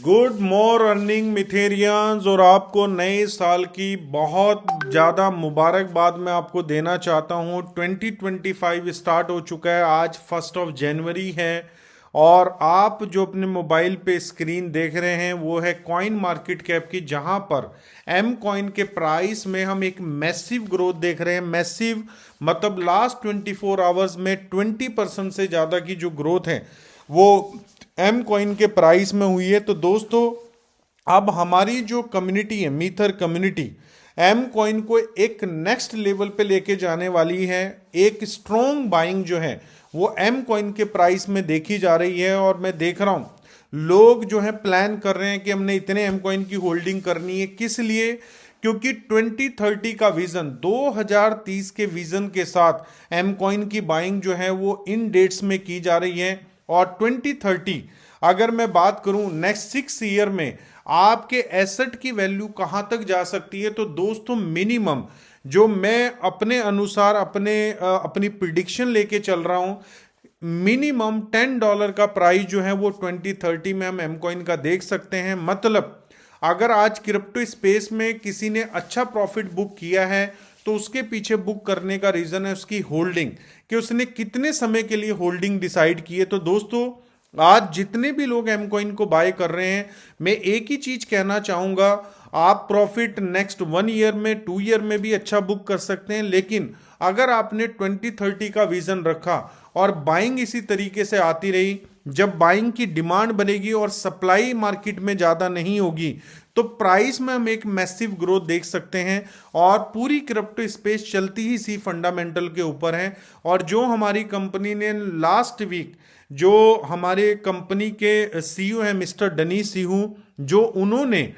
Good morning मिथेरियंस। और आपको नए साल की बहुत ज़्यादा मुबारकबाद मैं आपको देना चाहता हूँ। 2025 स्टार्ट हो चुका है, आज 1 जनवरी है। और आप जो अपने मोबाइल पे स्क्रीन देख रहे हैं वो है कॉइन मार्केट कैप की, जहां पर एम कॉइन के प्राइस में हम एक मैसिव ग्रोथ देख रहे हैं। मैसिव मतलब लास्ट 24 आवर्स में 20% से ज़्यादा की जो ग्रोथ है वो एम कॉइन के प्राइस में हुई है। तो दोस्तों, अब हमारी जो कम्युनिटी है, मीथर कम्युनिटी, एम कॉइन को एक नेक्स्ट लेवल पे लेके जाने वाली है। एक स्ट्रॉन्ग बाइंग जो है वो एम कॉइन के प्राइस में देखी जा रही है। और मैं देख रहा हूं लोग जो है प्लान कर रहे हैं कि हमने इतने एम कॉइन की होल्डिंग करनी है। किस लिए? क्योंकि 2030 का विजन, 2030 के विजन के साथ एम कॉइन की बाइंग जो है वो इन डेट्स में की जा रही है। और 2030 अगर मैं बात करूं नेक्स्ट 6 ईयर में आपके एसेट की वैल्यू कहां तक जा सकती है, तो दोस्तों मिनिमम जो मैं अपने अनुसार अपनी प्रिडिक्शन लेके चल रहा हूं, मिनिमम $10 का प्राइस जो है वो 2030 में हम एमकॉइन का देख सकते हैं। मतलब अगर आज क्रिप्टो स्पेस में किसी ने अच्छा प्रॉफिट बुक किया है तो उसके पीछे बुक करने का रीजन है उसकी होल्डिंग, कि उसने कितने समय के लिए होल्डिंग डिसाइड की है। तो दोस्तों, आज जितने भी लोग एम कॉइन को बाय कर रहे हैं, मैं एक ही चीज कहना चाहूंगा, आप प्रॉफिट नेक्स्ट 1 ईयर में 2 ईयर में भी अच्छा बुक कर सकते हैं। लेकिन अगर आपने 2030 का विजन रखा और बाइंग इसी तरीके से आती रही, जब बाइंग की डिमांड बनेगी और सप्लाई मार्केट में ज्यादा नहीं होगी, तो प्राइस में हम एक मैसिव ग्रोथ देख सकते हैं। और पूरी क्रिप्टो स्पेस चलती ही सी फंडामेंटल के ऊपर है। और जो हमारी कंपनी ने लास्ट वीक, जो हमारे कंपनी के सीईओ हैं मिस्टर डनीश सिहू, जो उन्होंने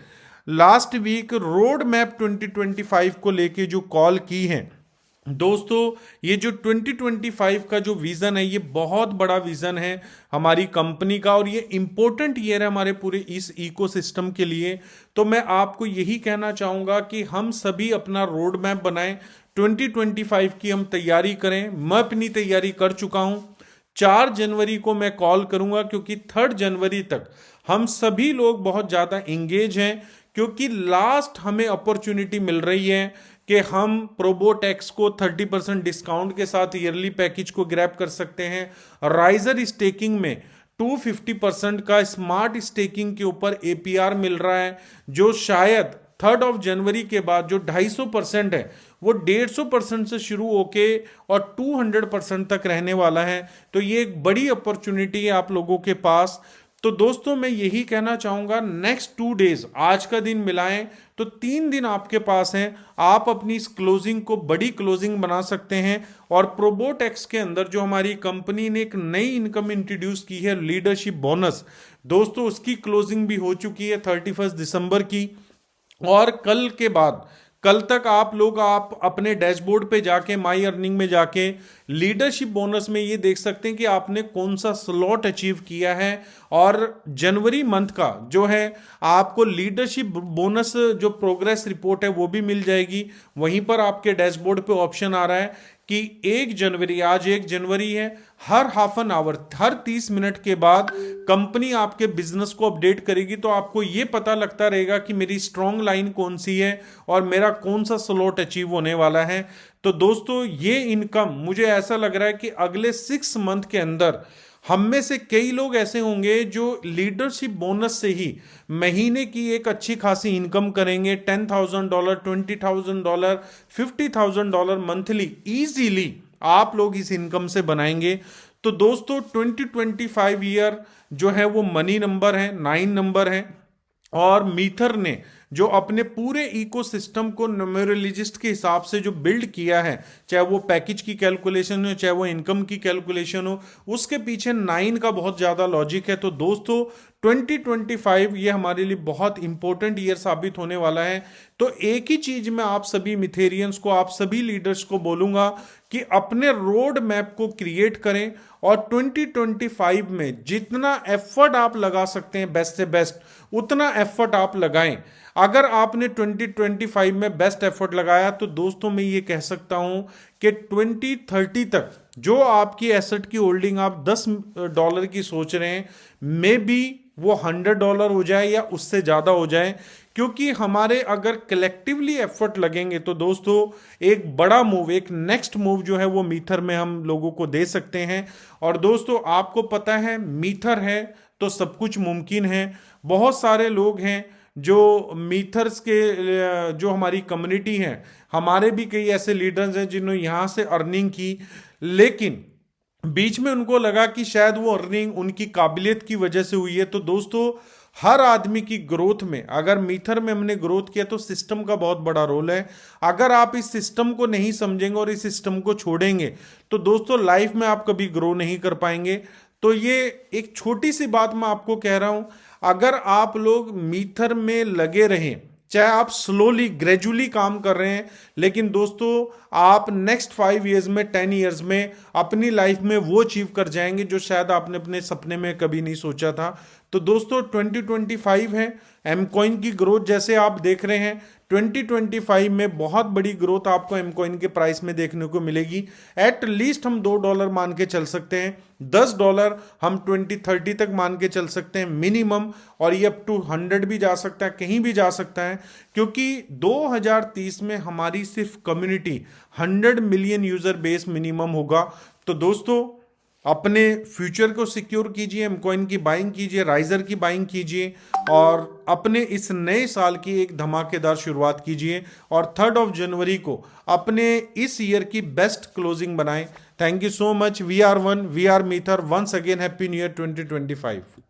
लास्ट वीक रोड मैप 2025 को लेके जो कॉल की है, दोस्तों ये जो 2025 का जो विजन है ये बहुत बड़ा विजन है हमारी कंपनी का। और ये इंपॉर्टेंट ईयर है हमारे पूरे इस इकोसिस्टम के लिए। तो मैं आपको यही कहना चाहूंगा कि हम सभी अपना रोड मैप बनाएं, 2025 की हम तैयारी करें। मैं अपनी तैयारी कर चुका हूं। 4 जनवरी को मैं कॉल करूंगा, क्योंकि 3 जनवरी तक हम सभी लोग बहुत ज्यादा इंगेज हैं। क्योंकि लास्ट हमें अपॉर्चुनिटी मिल रही है कि हम प्रोबोटेक्स को 30% डिस्काउंट के साथ ईयरली पैकेज को ग्रैब कर सकते हैं। राइजर स्टेकिंग में 250% का स्मार्ट स्टेकिंग के ऊपर एपीआर मिल रहा है, जो शायद 3 जनवरी के बाद जो 250% है वो 150% से शुरू होके और 200% तक रहने वाला है। तो ये एक बड़ी अपॉर्चुनिटी है आप लोगों के पास। तो दोस्तों, मैं यही कहना चाहूंगा, नेक्स्ट 2 डेज, आज का दिन मिलाएं तो 3 दिन आपके पास हैं। आप अपनी इस क्लोजिंग को बड़ी क्लोजिंग बना सकते हैं। और प्रोबोटेक्स के अंदर जो हमारी कंपनी ने एक नई इनकम इंट्रोड्यूस की है, लीडरशिप बोनस, दोस्तों उसकी क्लोजिंग भी हो चुकी है 31 दिसंबर की। और कल के बाद, कल तक आप अपने डैशबोर्ड पे जाके माई अर्निंग में जाके लीडरशिप बोनस में ये देख सकते हैं कि आपने कौन सा स्लॉट अचीव किया है। और जनवरी मंथ का जो है आपको लीडरशिप बोनस जो प्रोग्रेस रिपोर्ट है वो भी मिल जाएगी। वहीं पर आपके डैशबोर्ड पे ऑप्शन आ रहा है कि 1 जनवरी, आज 1 जनवरी है, हर हाफ एन आवर, हर 30 मिनट के बाद कंपनी आपके बिजनेस को अपडेट करेगी। तो आपको ये पता लगता रहेगा कि मेरी स्ट्रॉन्ग लाइन कौन सी है और मेरा कौन सा स्लॉट अचीव होने वाला है। तो दोस्तों, ये इनकम मुझे ऐसा लग रहा है कि अगले 6 मंथ के अंदर हम में से कई लोग ऐसे होंगे जो लीडरशिप बोनस से ही महीने की एक अच्छी खासी इनकम करेंगे। $10,000, $20,000, $50,000 मंथली इजीली आप लोग इस इनकम से बनाएंगे। तो दोस्तों, 2025 ईयर जो है वो मनी नंबर है, 9 नंबर है। और मीथर ने जो अपने पूरे इकोसिस्टम को न्यूमेरोलॉजिस्ट के हिसाब से जो बिल्ड किया है, चाहे वो पैकेज की कैलकुलेशन हो, चाहे वो इनकम की कैलकुलेशन हो, उसके पीछे 9 का बहुत ज्यादा लॉजिक है। तो दोस्तों, 2025 ये हमारे लिए बहुत इंपॉर्टेंट ईयर साबित होने वाला है। तो एक ही चीज मैं आप सभी मिथेरियंस को, आप सभी लीडर्स को बोलूंगा कि अपने रोड मैप को क्रिएट करें और 2025 में जितना एफर्ट आप लगा सकते हैं बेस्ट से बेस्ट, उतना एफर्ट आप लगाएं। अगर आपने 2025 में बेस्ट एफर्ट लगाया तो दोस्तों, मैं ये कह सकता हूं कि 2030 तक जो आपकी एसेट की होल्डिंग आप $10 की सोच रहे हैं, मे बी वो $100 हो जाए या उससे ज़्यादा हो जाए, क्योंकि हमारे अगर कलेक्टिवली एफर्ट लगेंगे तो दोस्तों एक बड़ा मूव, एक नेक्स्ट मूव जो है वो मीथर में हम लोगों को दे सकते हैं। और दोस्तों आपको पता है मीथर है तो सब कुछ मुमकिन है। बहुत सारे लोग हैं जो मीथर्स के जो हमारी कम्युनिटी है, हमारे भी कई ऐसे लीडर्स हैं जिन्होंने यहाँ से अर्निंग की, लेकिन बीच में उनको लगा कि शायद वो अर्निंग उनकी काबिलियत की वजह से हुई है। तो दोस्तों हर आदमी की ग्रोथ में, अगर मीथर में हमने ग्रोथ किया तो सिस्टम का बहुत बड़ा रोल है। अगर आप इस सिस्टम को नहीं समझेंगे और इस सिस्टम को छोड़ेंगे तो दोस्तों लाइफ में आप कभी ग्रो नहीं कर पाएंगे। तो ये एक छोटी सी बात मैं आपको कह रहा हूं, अगर आप लोग मीथर में लगे रहें, चाहे आप स्लोली ग्रेजुअली काम कर रहे हैं, लेकिन दोस्तों आप नेक्स्ट 5 इयर्स में 10 इयर्स में अपनी लाइफ में वो अचीव कर जाएंगे जो शायद आपने अपने सपने में कभी नहीं सोचा था। तो दोस्तों 2025 है, एमकॉइन की ग्रोथ जैसे आप देख रहे हैं 2025 में बहुत बड़ी ग्रोथ आपको एमकॉइन के प्राइस में देखने को मिलेगी। एट लीस्ट हम $2 मान के चल सकते हैं, $10 हम 2030 तक मान के चल सकते हैं मिनिमम, और ये अप टू 100 भी जा सकता है, कहीं भी जा सकता है, क्योंकि 2030 में हमारी सिर्फ community 100 million user base minimum होगा। तो दोस्तों अपने फ्यूचर को सिक्योर कीजिए, एमकॉइन की बाइंग कीजिए, राइजर की बाइंग कीजिए, और अपने इस नए साल की एक धमाकेदार शुरुआत कीजिए, और 3 जनवरी को अपने इस ईयर की बेस्ट क्लोजिंग बनाएं। Thank you so much. We are one, we are मीथर। Once again happy new year 2025।